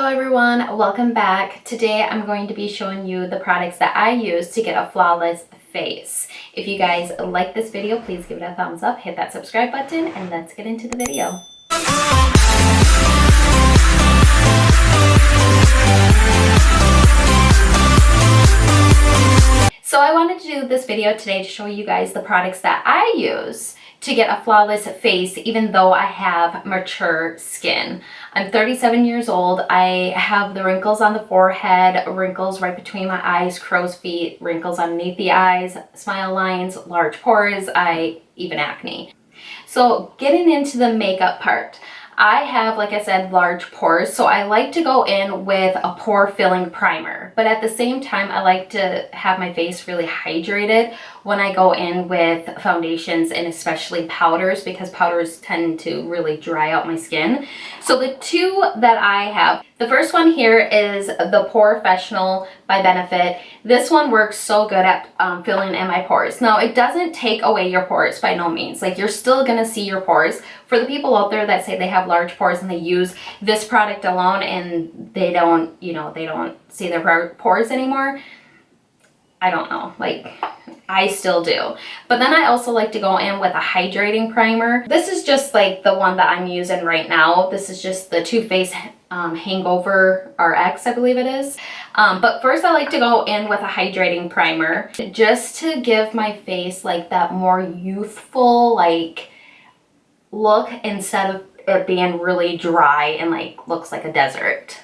Hello everyone, welcome back. Today I'm going to be showing you the products that I use to get a flawless face. If you guys like this video, please give it a thumbs up, hit that subscribe button, and let's get into the video. So I wanted to do this video today to show you guys the products that I use to get a flawless face even though I have mature skin. I'm 37 years old. I have the wrinkles on the forehead, wrinkles right between my eyes, crow's feet, wrinkles underneath the eyes, smile lines, large pores, even acne. So getting into the makeup part, I have, like I said, large pores, so I like to go in with a pore filling primer, but at the same time I like to have my face really hydrated when I go in with foundations and especially powders, because powders tend to really dry out my skin. So the two that I have, the first one here is the Porefessional by Benefit. This one works so good at filling in my pores. Now, it doesn't take away your pores by no means. Like, you're still gonna see your pores. For the people out there that say they have large pores and they use this product alone and they don't, they don't see their pores anymore, I don't know, like, I still do. But then I also like to go in with a hydrating primer. This is just like the one that I'm using right now. This is just the Too Faced Hangover RX, I believe it is. But first I like to go in with a hydrating primer just to give my face like that more youthful like look instead of it being really dry and like looks like a desert.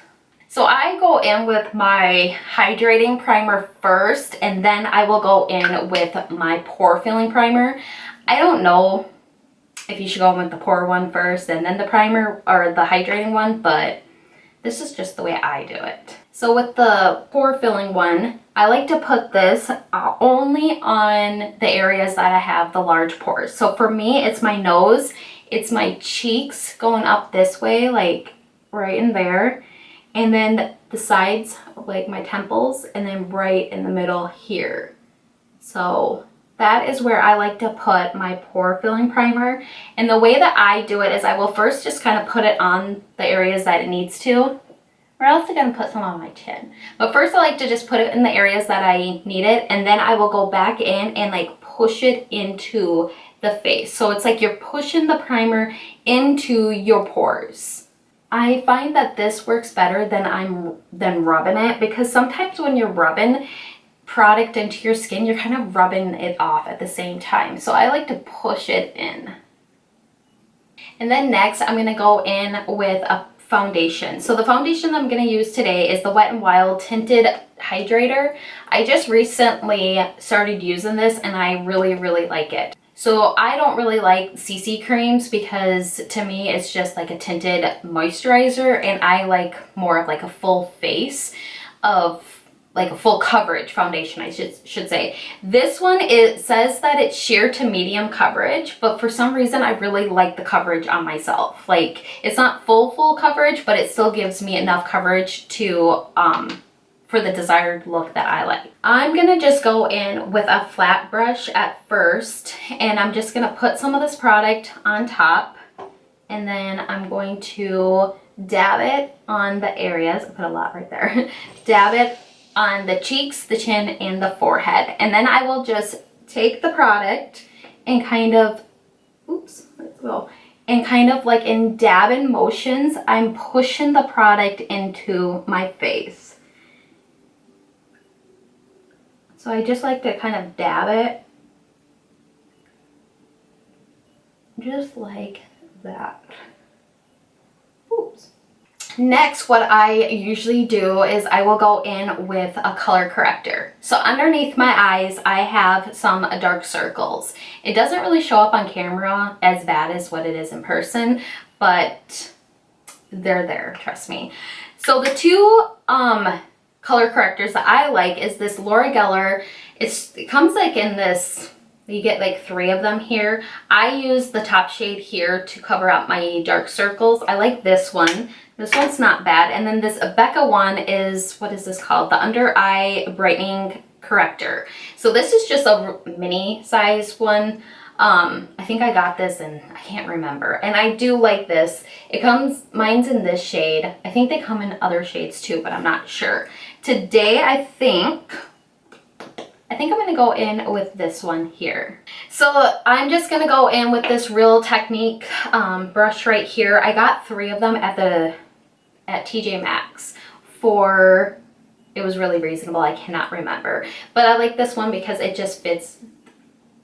So I go in with my hydrating primer first, and then I will go in with my pore filling primer. I don't know if you should go in with the pore one first and then the primer or the hydrating one, but this is just the way I do it. So with the pore filling one, I like to put this only on the areas that I have the large pores. So for me, it's my nose, it's my cheeks going up this way, like right in there. And then the sides, like my temples, and then right in the middle here. So that is where I like to put my pore filling primer. And the way that I do it is I will first just kind of put it on the areas that it needs to. Or else I'm gonna put some on my chin. But first I like to just put it in the areas that I need it, and then I will go back in and like push it into the face. So it's like you're pushing the primer into your pores. I find that this works better than rubbing it, because sometimes when you're rubbing product into your skin, you're kind of rubbing it off at the same time. So I like to push it in. And then next, I'm gonna go in with a foundation. So the foundation I'm gonna use today is the Wet n Wild Tinted Hydrator. I just recently started using this and I really, really like it. So I don't really like CC creams because to me it's just like a tinted moisturizer, and I like more of like a full face of like a full coverage foundation, I should say. This one, it says that it's sheer to medium coverage, but for some reason I really like the coverage on myself. Like, it's not full coverage, but it still gives me enough coverage to for the desired look that I like. I'm gonna just go in with a flat brush at first, and I'm just gonna put some of this product on top, and then I'm going to dab it on the areas, I put a lot right there, dab it on the cheeks, the chin, and the forehead. And then I will just take the product and kind of, and kind of like in dabbing motions, I'm pushing the product into my face. So I just like to kind of dab it, just like that. Oops. Next, what I usually do is I will go in with a color corrector. So underneath my eyes, I have some dark circles. It doesn't really show up on camera as bad as what it is in person, but they're there, trust me. So the two color correctors that I like is this Laura Geller. It comes like in this, you get like 3 of them here. I use the top shade here to cover up my dark circles. I like this one. This one's not bad. And then this Becca one is, what is this called? The Under Eye Brightening Corrector. So this is just a mini size one. I think I got this and I can't remember. And I do like this. Mine's in this shade. I think they come in other shades too, but I'm not sure. Today, I think I'm gonna go in with this one here. So I'm just gonna go in with this Real Technique brush right here. I got 3 of them at TJ Maxx for, it was really reasonable. I cannot remember, but I like this one because it just fits,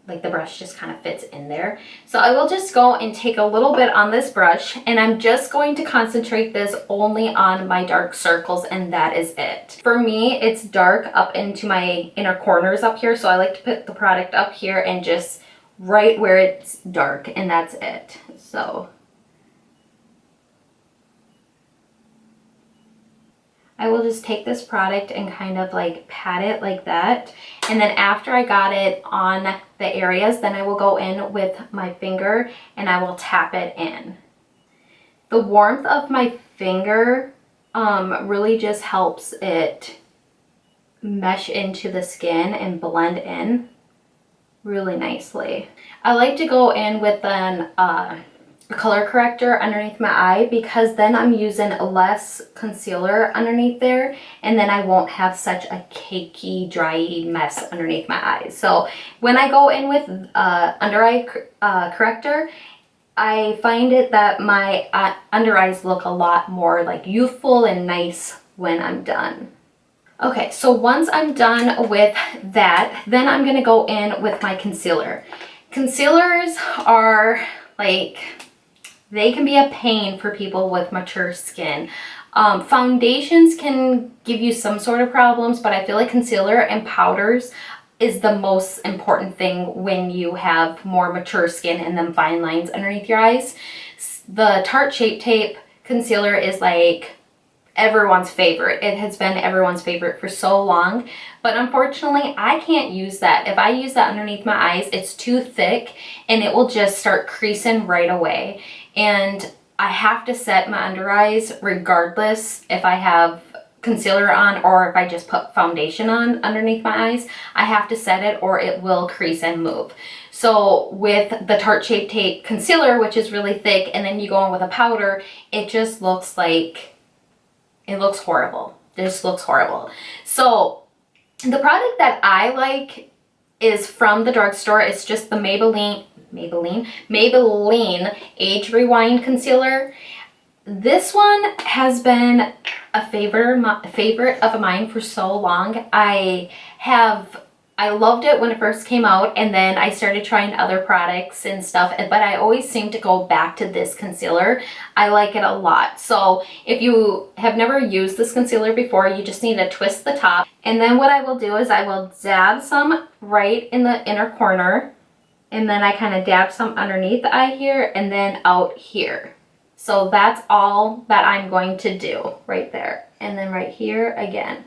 like the brush just kind of fits in there. So I will just go and take a little bit on this brush, and I'm just going to concentrate this only on my dark circles, and that is it. For me, it's dark up into my inner corners up here, so I like to put the product up here and just right where it's dark, and that's it. So I will just take this product and kind of like pat it like that. And then after I got it on the areas, then I will go in with my finger and I will tap it in. The warmth of my finger really just helps it mesh into the skin and blend in really nicely. I like to go in with an color corrector underneath my eye, because then I'm using less concealer underneath there, and then I won't have such a cakey, dry mess underneath my eyes. So when I go in with under eye corrector, I find it that my under eyes look a lot more like youthful and nice when I'm done. Okay, so once I'm done with that, then I'm gonna go in with my concealer. Concealers are like, they can be a pain for people with mature skin. Foundations can give you some sort of problems, but I feel like concealer and powders is the most important thing when you have more mature skin and then fine lines underneath your eyes. The Tarte Shape Tape concealer is like everyone's favorite. It has been everyone's favorite for so long, but unfortunately I can't use that. If I use that underneath my eyes, it's too thick and it will just start creasing right away. And I have to set my under eyes regardless if I have concealer on or if I just put foundation on underneath my eyes. I have to set it or it will crease and move. So with the Tarte Shape Tape concealer, which is really thick, and then you go in with a powder, it just looks like, it looks horrible. It just looks horrible. So the product that I like is from the drugstore. It's just the Maybelline Age Rewind Concealer. This one has been a favorite of mine for so long. I loved it when it first came out, and then I started trying other products and stuff, but I always seem to go back to this concealer. I like it a lot. So if you have never used this concealer before, you just need to twist the top. And then what I will do is I will dab some right in the inner corner, and then I kind of dab some underneath the eye here and then out here. So that's all that I'm going to do right there. And then right here again.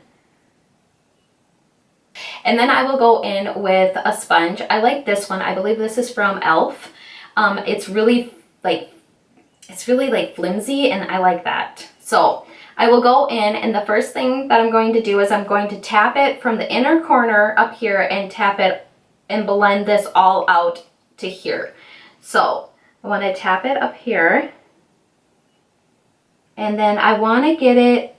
And then I will go in with a sponge. I like this one. I believe this is from e.l.f. It's really like flimsy, and I like that. So I will go in, and the first thing that I'm going to do is I'm going to tap it from the inner corner up here and tap it and blend this all out to here. So I want to tap it up here, and then I want to get it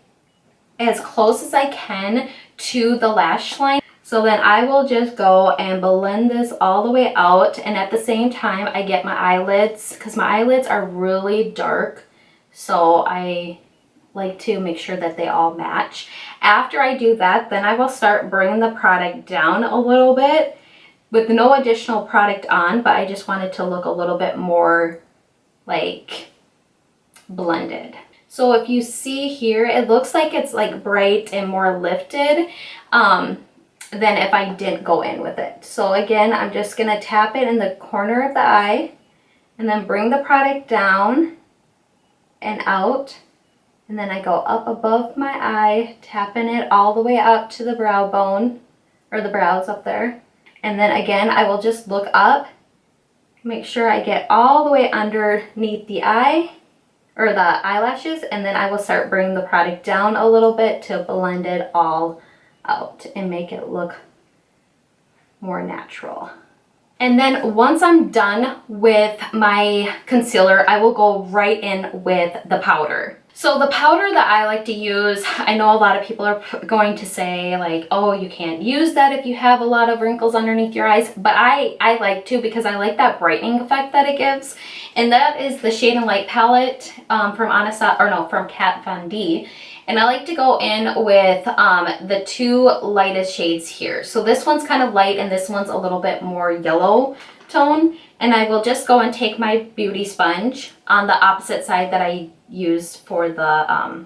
as close as I can to the lash line. So then I will just go and blend this all the way out, and at the same time I get my eyelids, because my eyelids are really dark, so I like to make sure that they all match. After I do that, then I will start bringing the product down a little bit with no additional product on, but I just want it to look a little bit more like blended. So if you see here, it looks like it's like bright and more lifted than if I didn't go in with it. So again, I'm just gonna tap it in the corner of the eye and then bring the product down and out. And then I go up above my eye, tapping it all the way up to the brow bone, or the brows up there. And then again, I will just look up, make sure I get all the way underneath the eye, or the eyelashes, and then I will start bringing the product down a little bit to blend it all out and make it look more natural. And then once I'm done with my concealer, I will go right in with the powder. So the powder that I like to use, I know a lot of people are going to say like, oh, you can't use that if you have a lot of wrinkles underneath your eyes, but I like to, because I like that brightening effect that it gives. And that is the Shade and Light palette from Kat Von D. And I like to go in with the two lightest shades here. So this one's kind of light and this one's a little bit more yellow tone. And I will just go and take my beauty sponge on the opposite side that I used for the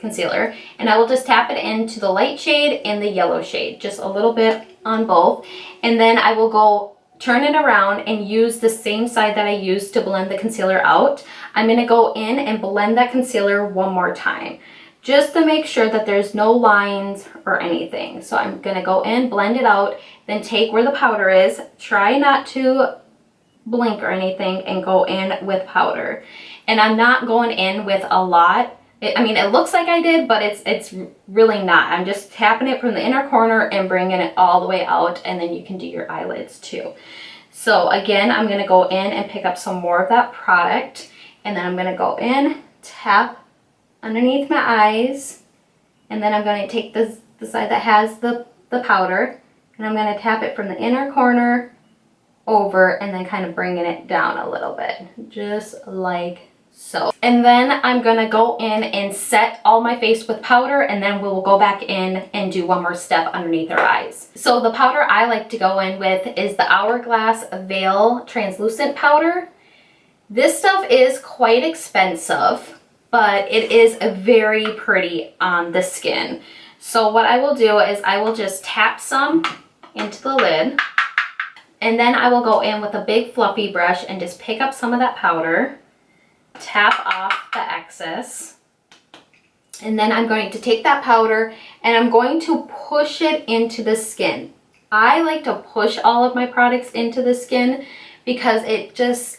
concealer. And I will just tap it into the light shade and the yellow shade, just a little bit on both. And then I will go turn it around and use the same side that I used to blend the concealer out. I'm gonna go in and blend that concealer one more time, just to make sure that there's no lines or anything. So I'm gonna go in, blend it out, then take where the powder is, try not to blink or anything, and go in with powder. And I'm not going in with a lot. I mean, it looks like I did, but it's really not. I'm just tapping it from the inner corner and bringing it all the way out, and then you can do your eyelids too. So again, I'm gonna go in and pick up some more of that product, and then I'm gonna go in, tap underneath my eyes, and then I'm going to take the side that has the powder, and I'm going to tap it from the inner corner over, and then kind of bringing it down a little bit, just like so. And then I'm going to go in and set all my face with powder, and then we will go back in and do one more step underneath our eyes. So the powder I like to go in with is the Hourglass Veil Translucent Powder. This stuff is quite expensive, but it is very pretty on the skin. So what I will do is I will just tap some into the lid, and then I will go in with a big fluffy brush and just pick up some of that powder, tap off the excess, and then I'm going to take that powder and I'm going to push it into the skin. I like to push all of my products into the skin because it just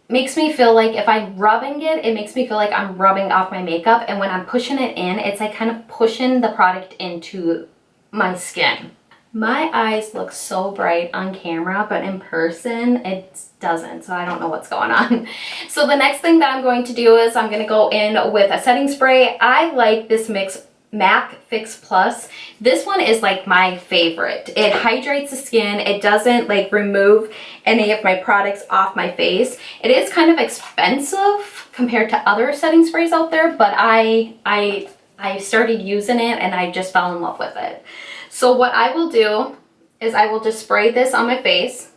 makes me feel like if I'm rubbing it, it makes me feel like I'm rubbing off my makeup. And when I'm pushing it in, it's like kind of pushing the product into my skin. My eyes look so bright on camera, but in person, it doesn't. So I don't know what's going on. So the next thing that I'm going to do is I'm going to go in with a setting spray. I like this MAC Fix Plus. This one is like my favorite. It hydrates the skin. It doesn't like remove any of my products off my face. It is kind of expensive compared to other setting sprays out there, but I started using it and I just fell in love with it. So what I will do is I will just spray this on my face.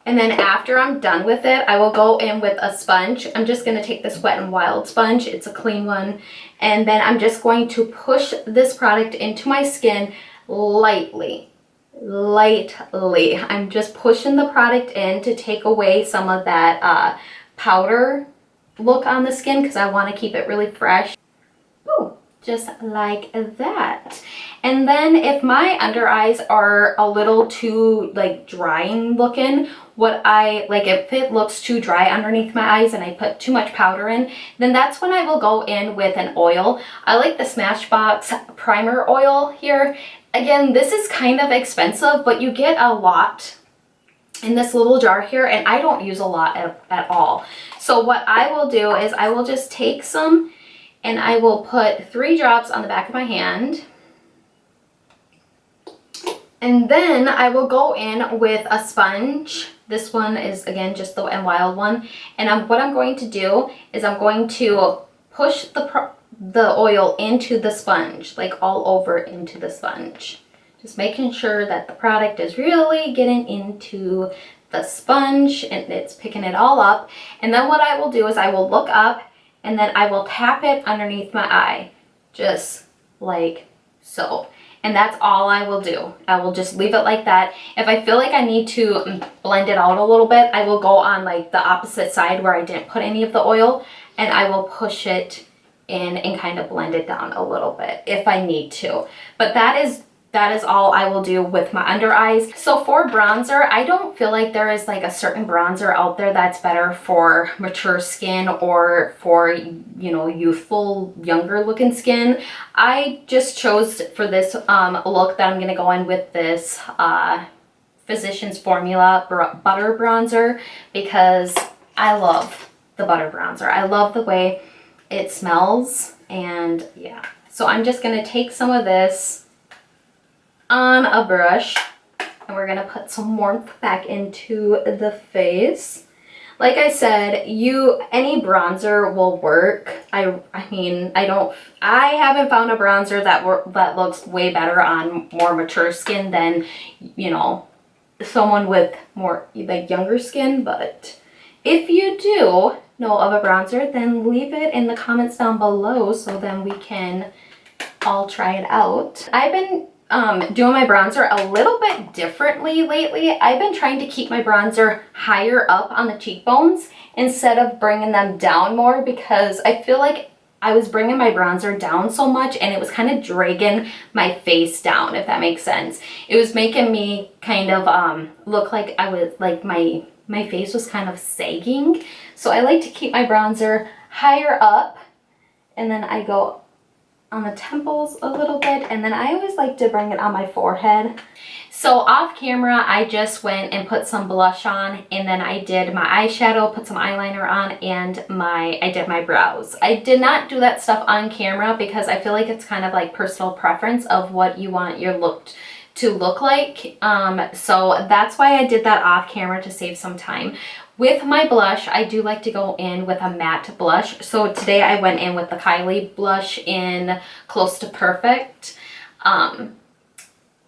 And then after I'm done with it, I will go in with a sponge. I'm just going to take this Wet n Wild sponge. It's a clean one. And then I'm just going to push this product into my skin lightly. I'm just pushing the product in to take away some of that powder look on the skin because I want to keep it really fresh. Ooh, just like that. And then if my under eyes are a little too like drying looking, if it looks too dry underneath my eyes and I put too much powder in, then that's when I will go in with an oil. I like the Smashbox Primer Oil here. Again, this is kind of expensive, but you get a lot in this little jar here, and I don't use a lot at all. So what I will do is I will just take some and I will put 3 drops on the back of my hand. And then I will go in with a sponge. This one is, again, just the Wet n Wild one. And what I'm going to do is I'm going to push the oil into the sponge, like all over into the sponge. Just making sure that the product is really getting into the sponge and it's picking it all up. And then what I will do is I will look up and then I will tap it underneath my eye, just like so. And that's all I will do. I will just leave it like that. If I feel like I need to blend it out a little bit, I will go on like the opposite side where I didn't put any of the oil, and I will push it in and kind of blend it down a little bit if I need to. But that is that is all I will do with my under eyes. So for bronzer, I don't feel like there is like a certain bronzer out there that's better for mature skin or for, you know, youthful, younger looking skin. I just chose for this look that I'm gonna go in with this Physicians Formula Butter Bronzer because I love the butter bronzer. I love the way it smells, and yeah. So I'm just gonna take some of this on a brush and we're gonna put some warmth back into the face. Like I said, any bronzer will work. I mean, I haven't found a bronzer that looks way better on more mature skin than, you know, someone with more like younger skin. But if you do know of a bronzer, then leave it in the comments down below so then we can all try it out. I've been doing my bronzer a little bit differently lately. I've been trying to keep my bronzer higher up on the cheekbones instead of bringing them down more, because I feel like I was bringing my bronzer down so much and it was kind of dragging my face down, if that makes sense. It was making me kind of look like I was like my face was kind of sagging. So I like to keep my bronzer higher up, and then I go on the temples a little bit, and then I always like to bring it on my forehead. So off camera, I just went and put some blush on, and then I did my eyeshadow, put some eyeliner on, and I did my brows. I did not do that stuff on camera because I feel like it's kind of like personal preference of what you want your look to look like. So that's why I did that off camera, to save some time. With my blush, I do like to go in with a matte blush. So today I went in with the Kylie blush in Close to Perfect.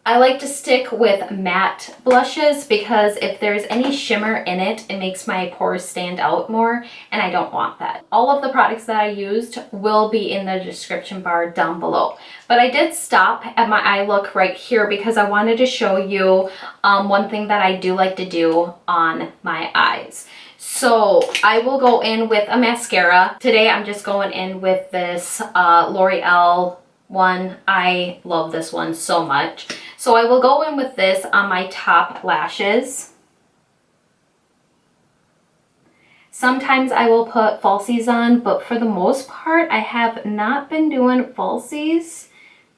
I like to stick with matte blushes because if there's any shimmer in it, it makes my pores stand out more, and I don't want that. All of the products that I used will be in the description bar down below. But I did stop at my eye look right here because I wanted to show you one thing that I do like to do on my eyes. So I will go in with a mascara. Today I'm just going in with this L'Oreal one. I love this one so much. So I will go in with this on my top lashes. Sometimes I will put falsies on, but for the most part I have not been doing falsies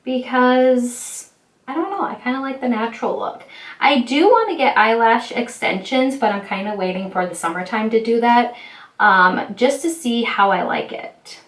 because I don't know, I kind of like the natural look. I do want to get eyelash extensions, but I'm kind of waiting for the summertime to do that, just to see how I like it.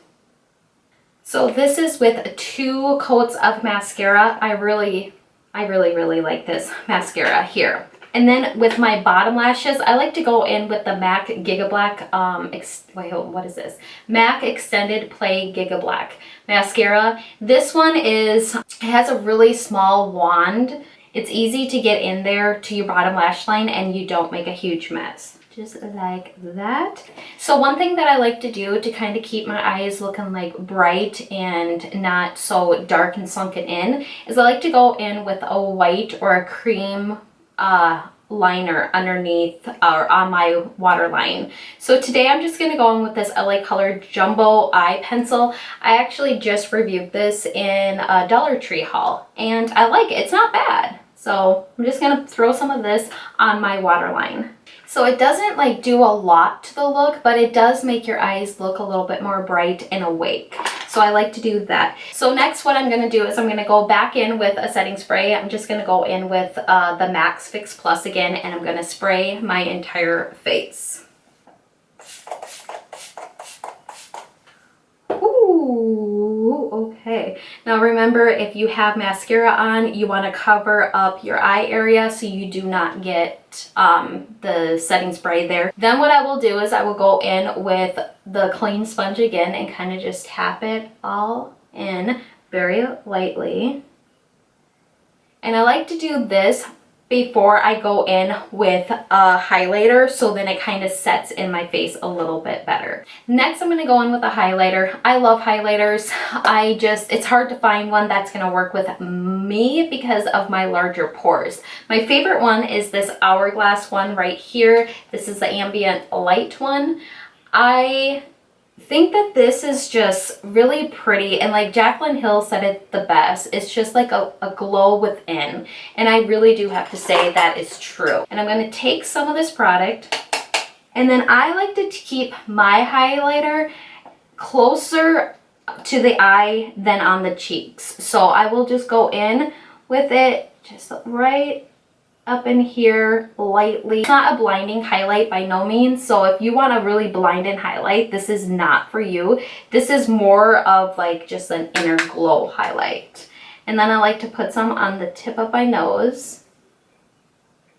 So this is with 2 coats of mascara. I really like this mascara here. And then with my bottom lashes, I like to go in with the MAC Giga Black, what is this? MAC Extended Play Giga Black mascara. This one it has a really small wand. It's easy to get in there to your bottom lash line and you don't make a huge mess. Just like that. So one thing that I like to do to kind of keep my eyes looking like bright and not so dark and sunken in is I like to go in with a white or a cream liner underneath or on my waterline. So today I'm just going to go in with this LA Color Jumbo Eye Pencil. I actually just reviewed this in a Dollar Tree haul and I like it. It's not bad. So I'm just going to throw some of this on my waterline. So it doesn't like do a lot to the look, but it does make your eyes look a little bit more bright and awake. So I like to do that. So next what I'm going to do is I'm going to go back in with a setting spray. I'm just going to go in with the Max Fix Plus again, and I'm going to spray my entire face. Ooh, okay. Now remember, if you have mascara on, you want to cover up your eye area so you do not get the setting spray there. Then what I will do is I will go in with the clean sponge again and kind of just tap it all in very lightly. And I like to do this before I go in with a highlighter, so then it kind of sets in my face a little bit better. Next, I'm going to go in with a highlighter. I love highlighters. It's hard to find one that's going to work with me because of my larger pores. My favorite one is this Hourglass one right here. This is the ambient light one. I think that this is just really pretty, and like Jaclyn Hill said it the best, it's just like a glow within, and I really do have to say that is true. And I'm going to take some of this product, and then I like to keep my highlighter closer to the eye than on the cheeks. So I will just go in with it just right up in here lightly. It's not a blinding highlight by no means, so if you want to really blind and highlight, this is not for you. This is more of like just an inner glow highlight. And then I like to put some on the tip of my nose.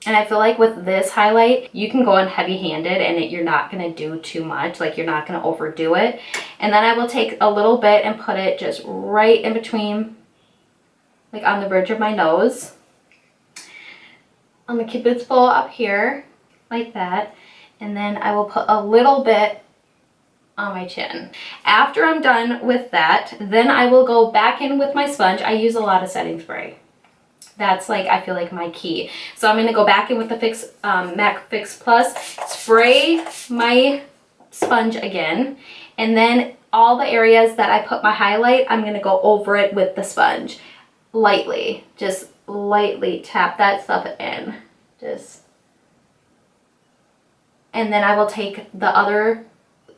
And I feel like with this highlight, you can go in heavy-handed and you're not going to do too much, like you're not going to overdo it. And then I will take a little bit and put it just right in between, like on the bridge of my nose, on the cupid's bow up here, like that. And then I will put a little bit on my chin. After I'm done with that, then I will go back in with my sponge. I use a lot of setting spray. That's like, I feel like my key. So I'm going to go back in with the MAC Fix Plus, spray my sponge again, and then all the areas that I put my highlight, I'm going to go over it with the sponge. Lightly, just lightly tap that stuff in. And then I will take the other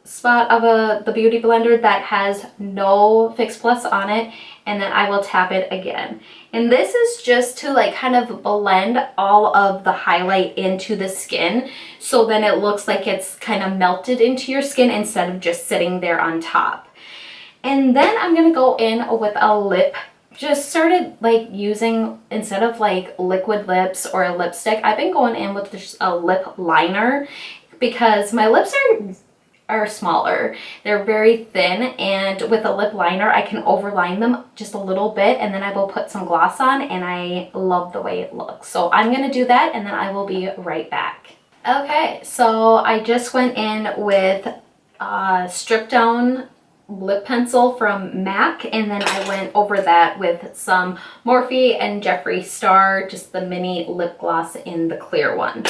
spot of the Beauty Blender that has no Fix Plus on it, and then I will tap it again. And this is just to like kind of blend all of the highlight into the skin, so then it looks like it's kind of melted into your skin instead of just sitting there on top. And then I'm gonna go in with a lip. Just started like using, instead of like liquid lips or a lipstick, I've been going in with just a lip liner because my lips are smaller. They're very thin, and with a lip liner I can overline them just a little bit, and then I will put some gloss on, and I love the way it looks. So I'm gonna do that, and then I will be right back. Okay, so I just went in with Strip Down lip pencil from MAC, and then I went over that with some Morphe and Jeffree Star, just the mini lip gloss in the clear one.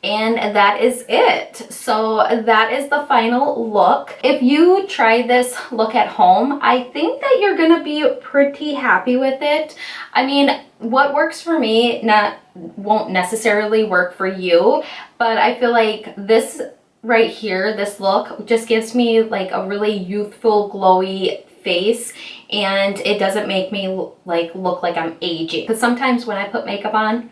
And that is it. So that is the final look. If you try this look at home, I think that you're gonna be pretty happy with it. I mean, what works for me won't necessarily work for you, but I feel like this right here, this look just gives me like a really youthful, glowy face, and it doesn't make me look like I'm aging. Because sometimes when I put makeup on,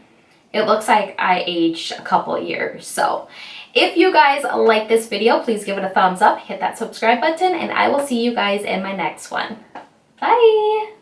it looks like I aged a couple years. So if you guys like this video, please give it a thumbs up, hit that subscribe button, and I will see you guys in my next one. Bye!